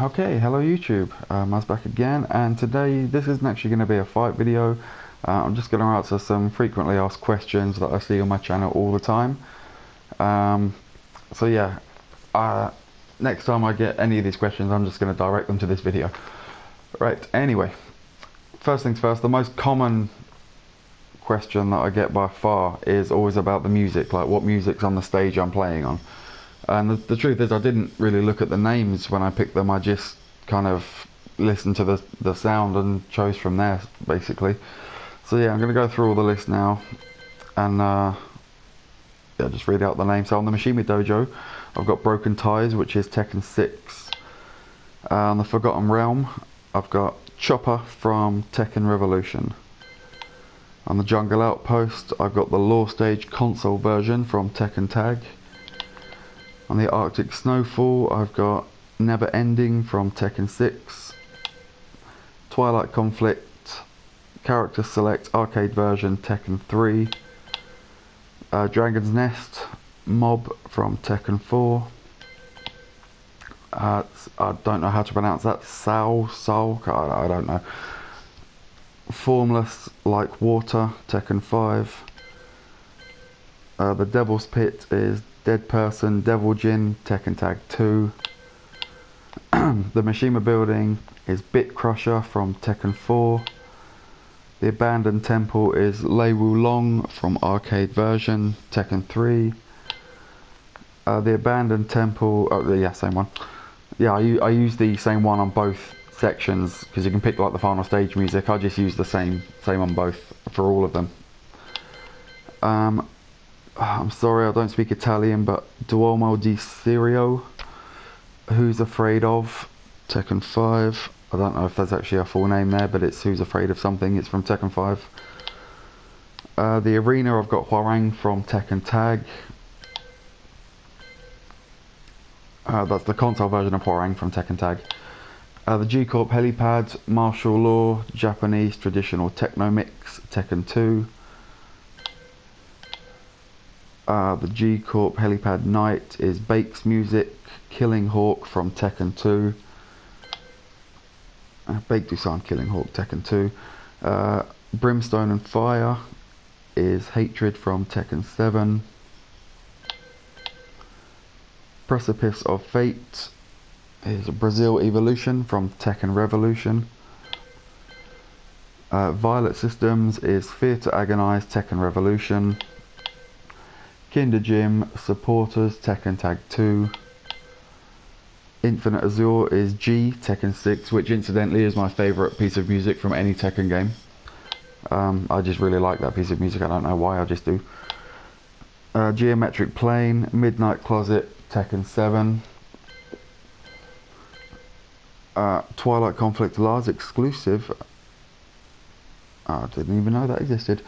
Okay, hello YouTube, Muzz back again, and today this isn't actually going to be a fight video. I'm just going to answer some frequently asked questions that I see on my channel all the time. So yeah, next time I get any of these questions I'm just going to direct them to this video. Right, anyway, first things first, the most common question that I get by far is always about the music, like what music's on the stage I'm playing on. And the truth is I didn't really look at the names when I picked them, I just kind of listened to the sound and chose from there, basically. So yeah, I'm going to go through all the list now and yeah, just read out the names. So on the Mishima Dojo, I've got Broken Ties, which is Tekken 6. On the Forgotten Realm, I've got Chopper from Tekken Revolution. On the Jungle Outpost, I've got the Law Stage console version from Tekken Tag. On the Arctic Snowfall, I've got Never Ending from Tekken 6. Twilight Conflict, Character Select Arcade version Tekken 3. Dragon's Nest, Mob from Tekken 4. I don't know how to pronounce that. Soul, I don't know. Formless Like Water, Tekken 5. The Devil's Pit is Dead Person, Devil Jin, Tekken Tag 2. The Mishima Building is Bit Crusher from Tekken 4. The Abandoned Temple is Lei Wulong from Arcade version, Tekken 3. The Abandoned Temple, oh yeah, same one. Yeah, I use the same one on both sections because you can pick like the final stage music. I just use the same on both for all of them. I'm sorry I don't speak Italian, but Duomo di Sirio, Who's Afraid Of, Tekken 5. I don't know if there's actually a full name there, but it's Who's Afraid Of Something. It's from Tekken 5. The Arena, I've got Hwarang from Tekken Tag. That's the console version of Hwarang from Tekken Tag. The G-Corp Helipad, Martial Law, Japanese Traditional Techno Mix, Tekken 2. The G-Corp Helipad Night is Bakes Music, Killing Hawk from Tekken 2. Baekdusan Killing Hawk, Tekken 2. Brimstone and Fire is Hatred from Tekken 7. Precipice of Fate is Brazil Evolution from Tekken Revolution. Violet Systems is Fear to Agonize, Tekken Revolution. Kinder Gym Supporters, Tekken Tag 2. Infinite Azure is G, Tekken 6, which incidentally is my favourite piece of music from any Tekken game. I just really like that piece of music, I don't know why, I just do. Geometric Plane, Midnight Closet, Tekken 7. Twilight Conflict Lars exclusive. I didn't even know that existed.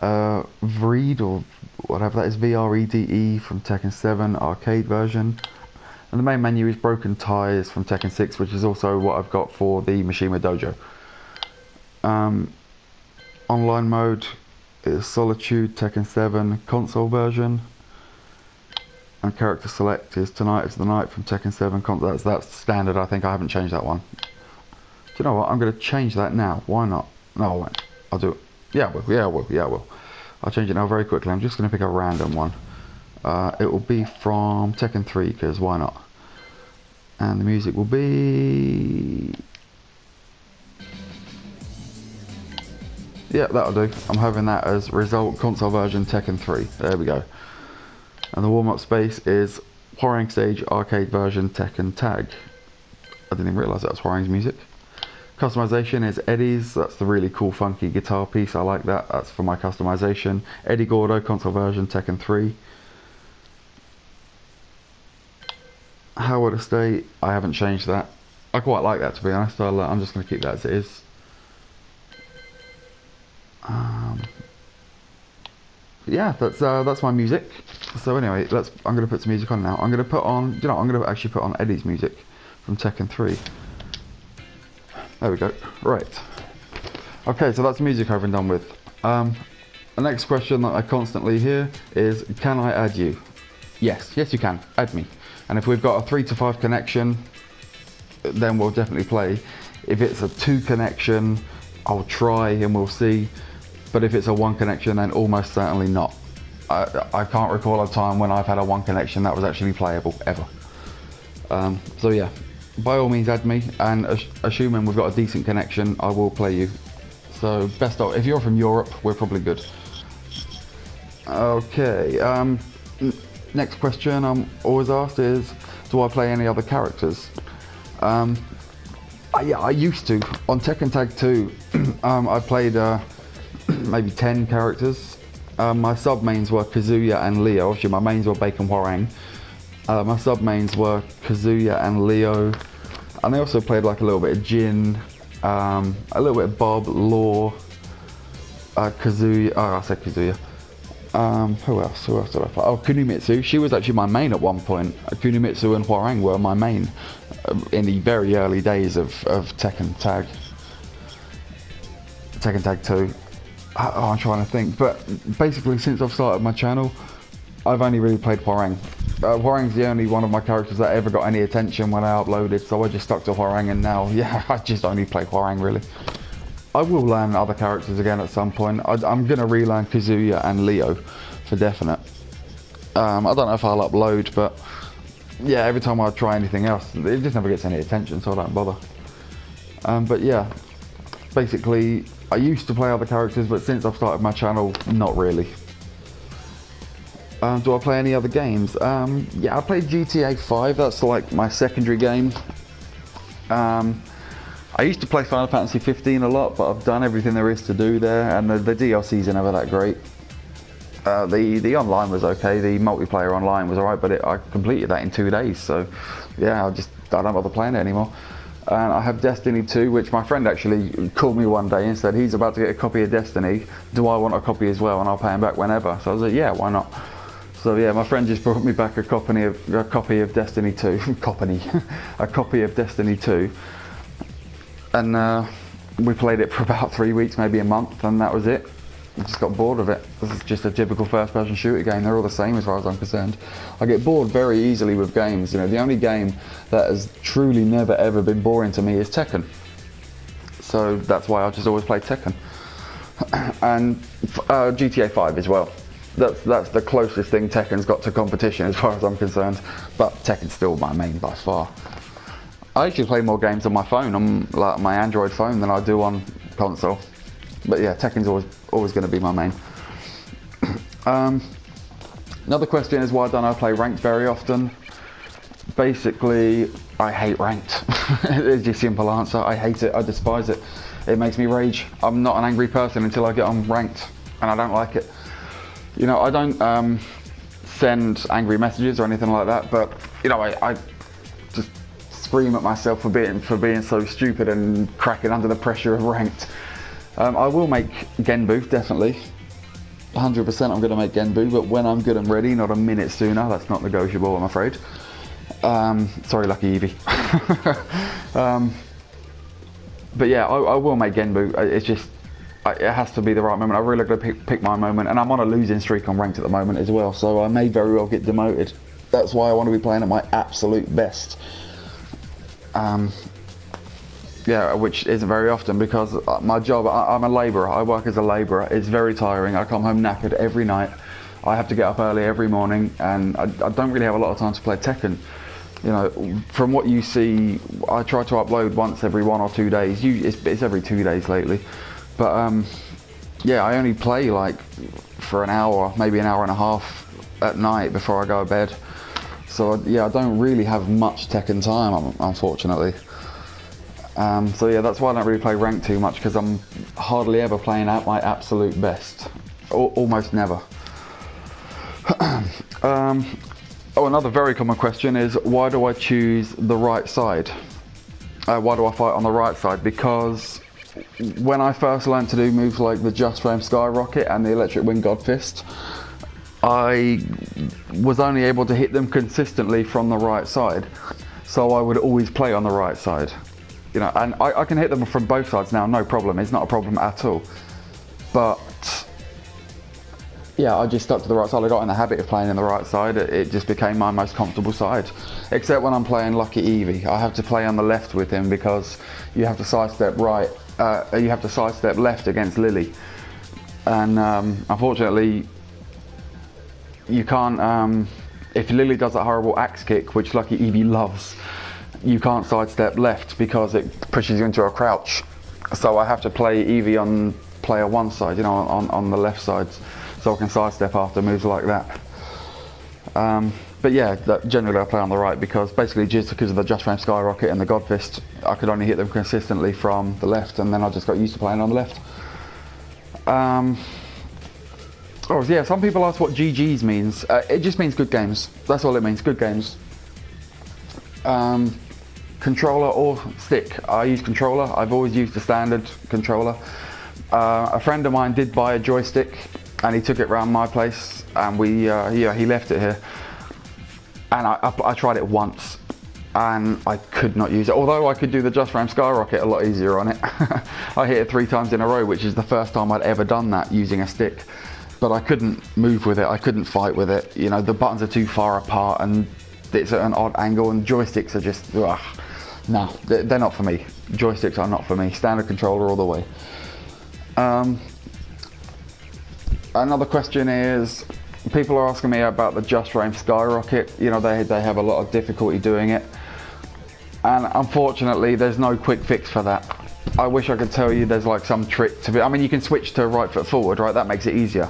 Vreed, or whatever that is, VREDE from Tekken 7 arcade version. And the main menu is Broken Ties from Tekken 6, which is also what I've got for the Mishima Dojo. Online mode is Solitude, Tekken 7 console version. And character select is Tonight is the Night from Tekken 7 console. That's standard, I think. I haven't changed that one. Do you know what? I'm going to change that now. Why not? No, I won't. I'll do it. Yeah, I will. I'll change it now very quickly. I'm just going to pick a random one. It will be from Tekken 3, because why not? And the music will be... yeah, that'll do. I'm having that as result console version Tekken 3. There we go. And the warm-up space is Hwarang Stage arcade version Tekken Tag. I didn't even realise that was Hwarang's music. Customization is Eddie's, that's the really cool funky guitar piece, I like that, that's for my customization. Eddie Gordo console version Tekken 3. Howard Estate, I haven't changed that. I quite like that, to be honest. I'm just going to keep that as it is. Yeah, that's my music. So anyway, I'm going to put some music on now. I'm going to put on, I'm going to actually put on Eddie's music from Tekken 3. There we go. Right. Okay, so that's music over and done with. The next question that I constantly hear is, can I add you? Yes, you can. Add me. And if we've got a 3 to 5 connection, then we'll definitely play. If it's a 2 connection, I'll try and we'll see. But if it's a 1 connection, then almost certainly not. I can't recall a time when I've had a 1 connection that was actually playable, ever. So yeah, by all means add me, and assuming we've got a decent connection, I will play you. So best of, if you're from Europe, we're probably good. Okay, next question I'm always asked is, do I play any other characters? Yeah, I used to. On Tekken Tag 2, I played maybe 10 characters. My sub-mains were Kazuya and Leo. Obviously my mains were Bacon Hwarang. My sub-mains were Kazuya and Leo. And I also played like a little bit of Jin, a little bit of Bob, Law, Kazuya, I said Kazuya. Who else did I play? Oh, Kunimitsu. She was actually my main at one point. Kunimitsu and Hwarang were my main in the very early days of Tekken Tag 2. Oh, I'm trying to think, but basically since I've started my channel, I've only really played Hwarang. Hwarang's the only one of my characters that ever got any attention when I uploaded, so I just stuck to Hwarang, and now, yeah, I just only play Hwarang really. I will learn other characters again at some point. I'm going to relearn Kazuya and Leo for definite. I don't know if I'll upload, but yeah, every time I try anything else, it just never gets any attention, so I don't bother. But yeah, basically, I used to play other characters, but since I've started my channel, not really. Do I play any other games? Yeah, I played GTA 5, that's like my secondary game. I used to play Final Fantasy 15 a lot, but I've done everything there is to do there, and the DLCs are never that great. The online was okay, the multiplayer online was alright, but I completed that in 2 days, so yeah, I don't bother playing it anymore. And I have Destiny 2, which my friend actually called me one day and said he's about to get a copy of Destiny, do I want a copy as well, and I'll pay him back whenever. So I was like, yeah, why not? So yeah, my friend just brought me back a copy of Destiny 2, a copy of Destiny 2, and we played it for about 3 weeks, maybe a month, and that was it. I just got bored of it. This is just a typical first-person shooter game. They're all the same as far as I'm concerned. I get bored very easily with games. You know, the only game that has truly never ever been boring to me is Tekken. So that's why I just always play Tekken. And GTA 5 as well. That's the closest thing Tekken's got to competition as far as I'm concerned. But Tekken's still my main by far. I actually play more games on my phone, on like my Android phone, than I do on console. But yeah, Tekken's always going to be my main. Another question is, why don't I play ranked very often? Basically, I hate ranked. It's the simple answer. I hate it. I despise it. It makes me rage. I'm not an angry person until I get on ranked, and I don't like it. You know, I don't send angry messages or anything like that, but you know, I just scream at myself for being so stupid and cracking under the pressure of ranked. I will make Genbu, definitely. 100% I'm going to make Genbu, but when I'm good and ready, not a minute sooner. That's not negotiable, I'm afraid. Sorry, Lucky Eevee. But yeah, I will make Genbu. It's just, it has to be the right moment. I really got to pick my moment, and I'm on a losing streak on ranked at the moment as well, so I may very well get demoted. That's why I want to be playing at my absolute best. Yeah, which isn't very often, because my job, I'm a labourer. I work as a labourer. It's very tiring. I come home knackered every night. I have to get up early every morning, and I don't really have a lot of time to play Tekken. You know, from what you see, I try to upload once every 1 or 2 days. It's every 2 days lately. But yeah, I only play like for an hour, maybe an hour and a half at night before I go to bed. So yeah, I don't really have much Tekken time, unfortunately. So yeah, that's why I don't really play ranked too much, because I'm hardly ever playing at my absolute best. Almost never. Oh, another very common question is, why do I choose the right side? Why do I fight on the right side? Because when I first learned to do moves like the Just Frame Skyrocket and the Electric Wind God Fist, I was only able to hit them consistently from the right side. So I would always play on the right side. You know, and I can hit them from both sides now, no problem. It's not a problem at all. But yeah, I just stuck to the right side. I got in the habit of playing in the right side. It just became my most comfortable side. Except when I'm playing Lucky Eevee, I have to play on the left with him because you have to sidestep right. You have to sidestep left against Lily, and unfortunately, you can't. If Lily does that horrible axe kick, which Lucky Eevee loves, you can't sidestep left because it pushes you into a crouch. So I have to play Eevee on player one side, you know, on the left side, so I can sidestep after moves like that. But yeah, generally I play on the right because basically just because of the Just Frame Skyrocket and the God Fist, I could only hit them consistently from the left, and then I just got used to playing on the left. Oh yeah, some people ask what GGs means. It just means good games. That's all it means, good games. Controller or stick. I use controller. I've always used the standard controller. A friend of mine did buy a joystick and he took it round my place, and he left it here. And I tried it once and I could not use it. Although I could do the Just Frame Skyrocket a lot easier on it. I hit it 3 times in a row, which is the first time I'd ever done that using a stick. But I couldn't move with it, I couldn't fight with it. You know, the buttons are too far apart and it's at an odd angle, and joysticks are just, ugh. No, they're not for me. Joysticks are not for me. Standard controller all the way. Another question is, people are asking me about the Just Frame Skyrocket. You know, they have a lot of difficulty doing it. And unfortunately, there's no quick fix for that. I wish I could tell you there's like some trick to it. I mean, you can switch to right foot forward, right? That makes it easier.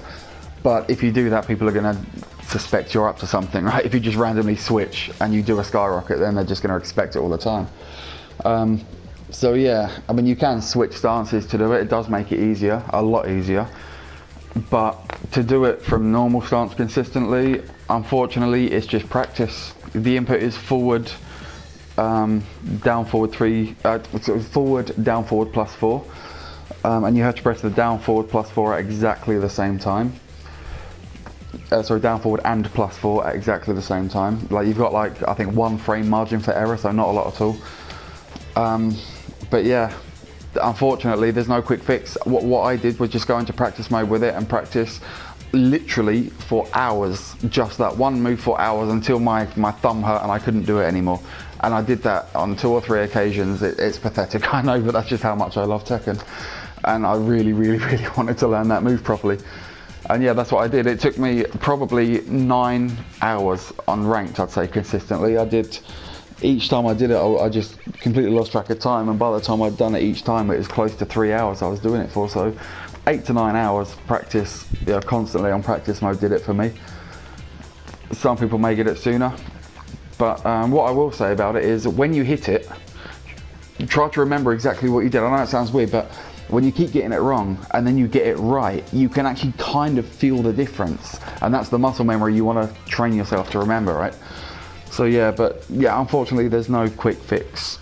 But if you do that, people are going to suspect you're up to something, right? If you just randomly switch and you do a skyrocket, then they're just going to expect it all the time. So yeah, I mean, you can switch stances to do it. It does make it easier, a lot easier. But to do it from normal stance consistently, unfortunately, it's just practice. The input is forward, down, forward 3, forward, down, forward, +4. And you have to press the down, forward, +4 at exactly the same time. Sorry, down, forward and +4 at exactly the same time. Like, you've got like, I think 1 frame margin for error, so not a lot at all. But yeah, unfortunately there's no quick fix. What I did was just go into practice mode with it and practice literally for hours, just that one move for hours, until my thumb hurt and I couldn't do it anymore. And I did that on 2 or 3 occasions. It's pathetic, I know, but that's just how much I love Tekken. And I really wanted to learn that move properly. And yeah, that's what I did. It took me probably 9 hours on ranked, I'd say, consistently. Each time I did it, I just completely lost track of time, and by the time I'd done it each time, it was close to 3 hours I was doing it for. So 8 to 9 hours practice, yeah, constantly on practice mode did it for me. Some people may get it sooner, but what I will say about it is, when you hit it, try to remember exactly what you did. I know it sounds weird, but when you keep getting it wrong and then you get it right, you can actually kind of feel the difference, and that's the muscle memory you want to train yourself to remember, right? So yeah, but yeah, unfortunately there's no quick fix.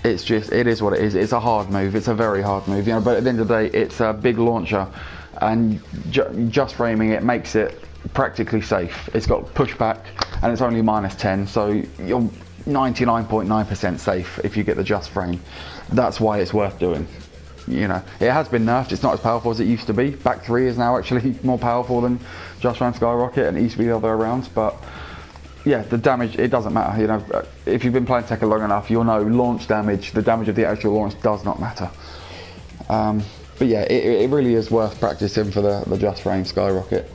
It's just, it is what it is. It's a hard move, it's a very hard move, you know, but at the end of the day, it's a big launcher, and just framing it makes it practically safe. It's got pushback and it's only -10, so you're 99.9% safe if you get the just frame. That's why it's worth doing. You know, it has been nerfed. It's not as powerful as it used to be. Back 3 is now actually more powerful than Just Frame Skyrocket, and it used to be the other way around. But yeah, the damage, it doesn't matter. You know, if you've been playing Tekken long enough, you'll know launch damage, the damage of the actual launch does not matter. But yeah, it really is worth practicing for the Just Frame Skyrocket.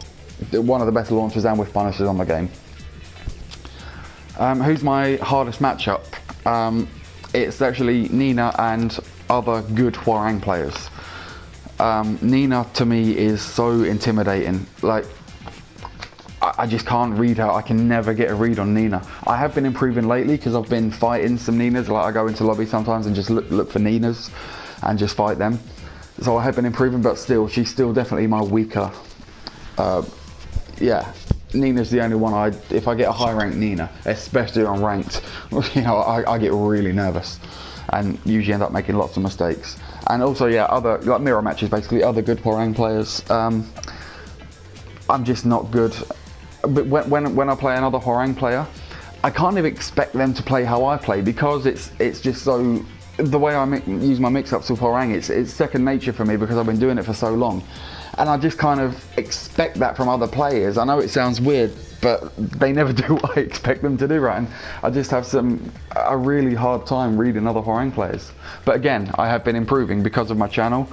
One of the better launchers and whiff punishers on the game. Who's my hardest matchup? It's actually Nina and other good Hwoarang players. Nina to me is so intimidating. Like, I just can't read her. I can never get a read on Nina. I have been improving lately because I've been fighting some Ninas. Like, I go into lobby sometimes and just look for Ninas and just fight them. So I have been improving, but still, she's still definitely my weaker. Yeah, Nina's the only one if I get a high ranked Nina, especially on ranked, you know, I get really nervous and usually end up making lots of mistakes. And also, yeah, other, like, mirror matches, basically, other good Hwoarang players. I'm just not good. But when I play another Hwoarang player, I can't even expect them to play how I play, because it's just so, the way I use my mix-ups with Hwoarang, it's second nature for me because I've been doing it for so long. and I just kind of expect that from other players. I know it sounds weird, but they never do what I expect them to do, right? And I just have a really hard time reading other Hwoarang players. But again, I have been improving because of my channel.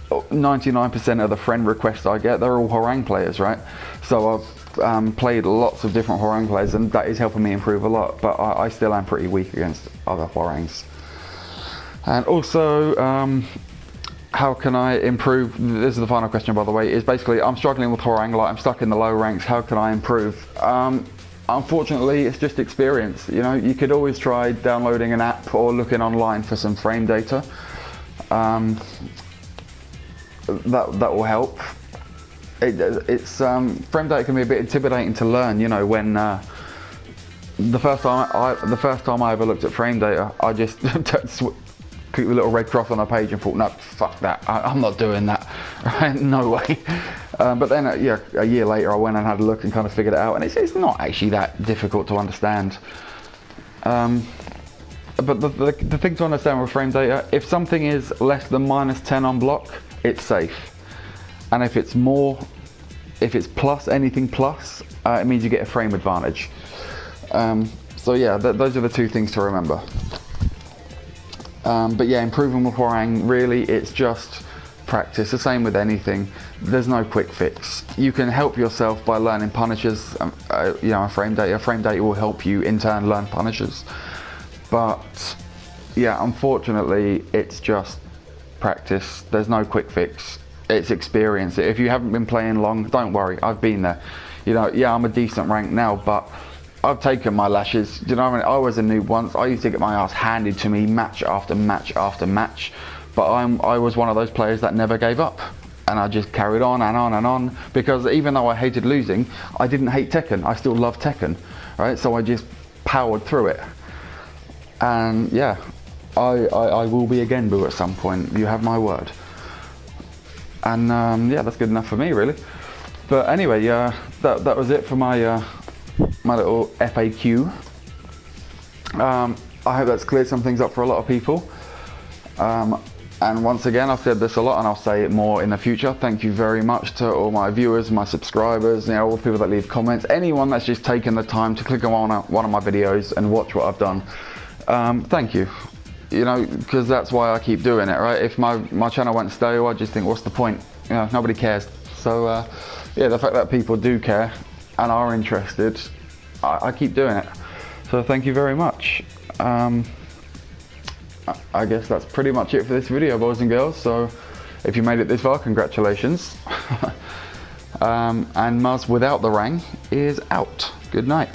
99% of the friend requests I get, they're all Hwoarang players, right? So I've played lots of different Hwoarang players, and that is helping me improve a lot, but I still am pretty weak against other Hwoarangs. And also, how can I improve? This is the final question, by the way, is basically I'm struggling with Hwoarang, like I'm stuck in the low ranks. How can I improve? Unfortunately, it's just experience. You know, you could always try downloading an app or looking online for some frame data. That will help. Frame data can be a bit intimidating to learn. You know, when the first time I ever looked at frame data, I just clicked the little red cross on a page and thought, no, fuck that, I'm not doing that. Right? No way. But then, yeah, a year later, I went and had a look and kind of figured it out, and it's not actually that difficult to understand. But the thing to understand with frame data, if something is less than -10 on block, it's safe. And if it's plus, anything plus, it means you get a frame advantage. So yeah, those are the two things to remember. But yeah, improving with Hwoarang, really, it's just practice. The same with anything. There's no quick fix. You can help yourself by learning punishes. You know, frame data. Frame data will help you in turn learn punishes. But yeah, unfortunately, it's just practice. There's no quick fix. It's experience. If you haven't been playing long, don't worry. I've been there. You know, yeah, I'm a decent rank now, but I've taken my lashes. Do you know what I mean? I was a noob once. I used to get my ass handed to me match after match after match. But I was one of those players that never gave up. And I just carried on and on and on. Because even though I hated losing, I didn't hate Tekken. I still love Tekken. Right? So I just powered through it. And yeah, I will be again, boo, at some point. You have my word. And yeah, that's good enough for me, really. But anyway, that was it for my my little FAQ. I hope that's cleared some things up for a lot of people. And once again, I've said this a lot and I'll say it more in the future. Thank you very much to all my viewers, my subscribers, you know, all the people that leave comments, anyone that's just taken the time to click on one of my videos and watch what I've done. Thank you. You know, because that's why I keep doing it, right? If my channel went stale, I just think, what's the point? You know, nobody cares. So yeah, the fact that people do care and are interested, I keep doing it. So thank you very much. I guess that's pretty much it for this video, boys and girls. So if you made it this far, congratulations. And Muzz without the rang is out. Good night.